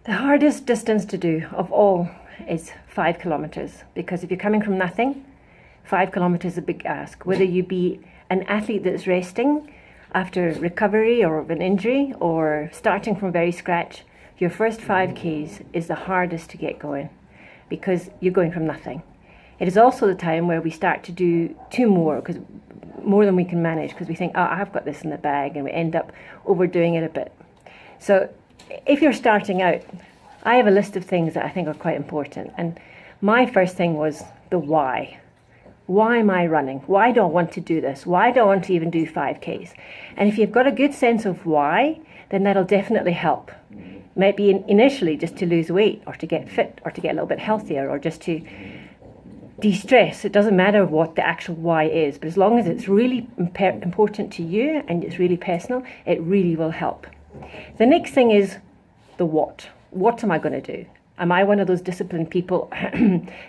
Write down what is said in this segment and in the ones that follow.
The hardest distance to do of all is 5 kilometers, because if you're coming from nothing, 5 kilometers is a big ask. Whether you be an athlete that's resting after recovery or of an injury, or starting from very scratch, your first 5Ks is the hardest to get going because you're going from nothing. It is also the time where we start to do two more, because more than we can manage, because we think, oh, I've got this in the bag, and we end up overdoing it a bit. So if you're starting out, I have a list of things that I think are quite important. And my first thing was the why. Why am I running? Why do I want to do this? Why do I want to even do 5Ks? And if you've got a good sense of why, then that'll definitely help. It might be initially just to lose weight, or to get fit, or to get a little bit healthier, or just to de-stress. It doesn't matter what the actual why is, but as long as it's really important to you and it's really personal, it really will help. The next thing is the what. What am I going to do? Am I one of those disciplined people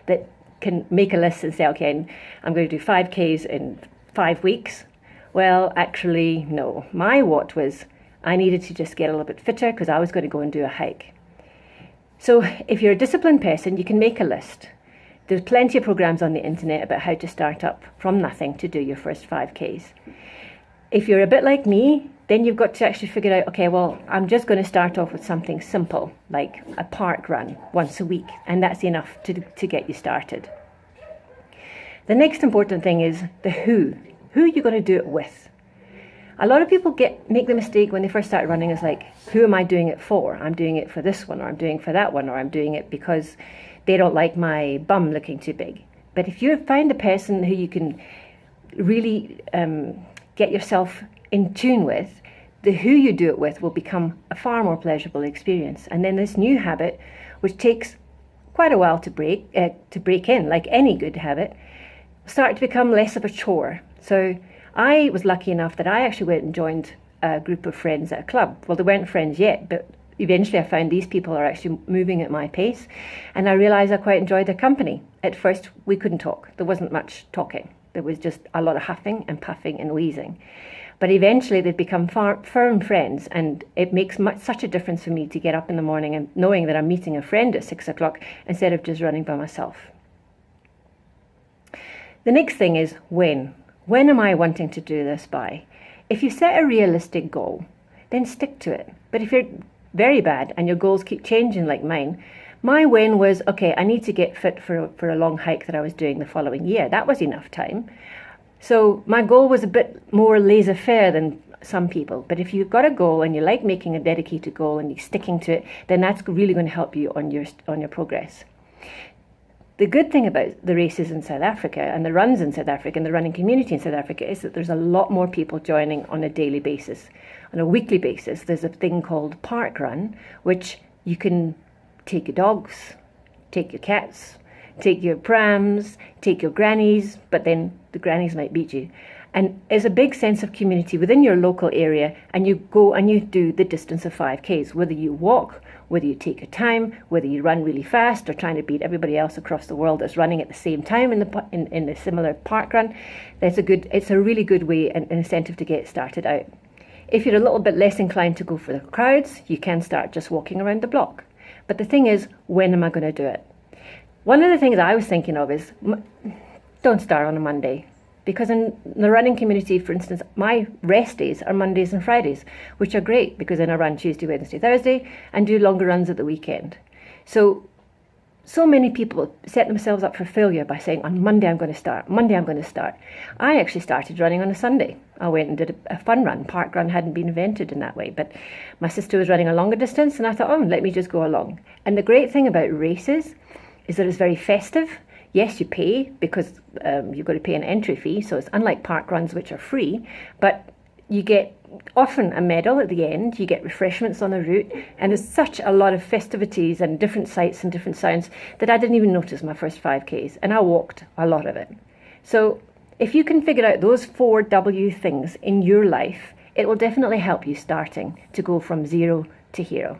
that can make a list and say, okay, I'm going to do 5Ks in 5 weeks? Well, actually, no. My what was, I needed to just get a little bit fitter because I was going to go and do a hike. So if you're a disciplined person, you can make a list. There's plenty of programs on the internet about how to start up from nothing to do your first 5Ks. If you're a bit like me, then you've got to actually figure out, okay, well, I'm just going to start off with something simple, like a park run once a week, and that's enough to get you started. The next important thing is the who. Who are you going to do it with? A lot of people make the mistake when they first start running, is like, who am I doing it for? I'm doing it for this one, or I'm doing it for that one, or I'm doing it because they don't like my bum looking too big. But if you find a person who you can really get yourself in tune with, the who you do it with will become a far more pleasurable experience. And then this new habit, which takes quite a while to break in, like any good habit, start to become less of a chore. So I was lucky enough that I actually went and joined a group of friends at a club. Well, they weren't friends yet, but eventually I found these people are actually moving at my pace, and I realised I quite enjoyed their company. At first, we couldn't talk. There wasn't much talking. There was just a lot of huffing and puffing and wheezing. But eventually they've become firm friends, and it makes such a difference for me to get up in the morning and knowing that I'm meeting a friend at 6 o'clock instead of just running by myself. The next thing is when. When am I wanting to do this by? If you set a realistic goal, then stick to it. But if you're very bad and your goals keep changing like mine, my when was, okay, I need to get fit for a long hike that I was doing the following year. That was enough time. So my goal was a bit more laissez-faire than some people. But if you've got a goal and you like making a dedicated goal and you're sticking to it, then that's really going to help you on your progress. The good thing about the races in South Africa and the runs in South Africa and the running community in South Africa is that there's a lot more people joining on a daily basis. On a weekly basis, there's a thing called Parkrun, which you can take your dogs, take your cats, take your prams, take your grannies, but then the grannies might beat you. And there's a big sense of community within your local area, and you go and you do the distance of 5Ks, whether you walk, whether you take your time, whether you run really fast or trying to beat everybody else across the world that's running at the same time in a similar park run. It's a really good way and an incentive to get started out. If you're a little bit less inclined to go for the crowds, you can start just walking around the block. But the thing is, when am I going to do it? One of the things I was thinking of is, don't start on a Monday. Because in the running community, for instance, my rest days are Mondays and Fridays, which are great because then I run Tuesday, Wednesday, Thursday and do longer runs at the weekend. So many people set themselves up for failure by saying, on Monday I'm going to start, Monday I'm going to start. I actually started running on a Sunday. I went and did a fun run. Park run hadn't been invented in that way, but my sister was running a longer distance and I thought, let me just go along. And the great thing about races is that it's very festive. Yes, you pay because you've got to pay an entry fee, so it's unlike park runs which are free, but you get often a medal at the end, you get refreshments on the route, and there's such a lot of festivities and different sights and different sounds that I didn't even notice my first 5Ks, and I walked a lot of it. So if you can figure out those 4 W things in your life, it will definitely help you starting to go from 0 to hero.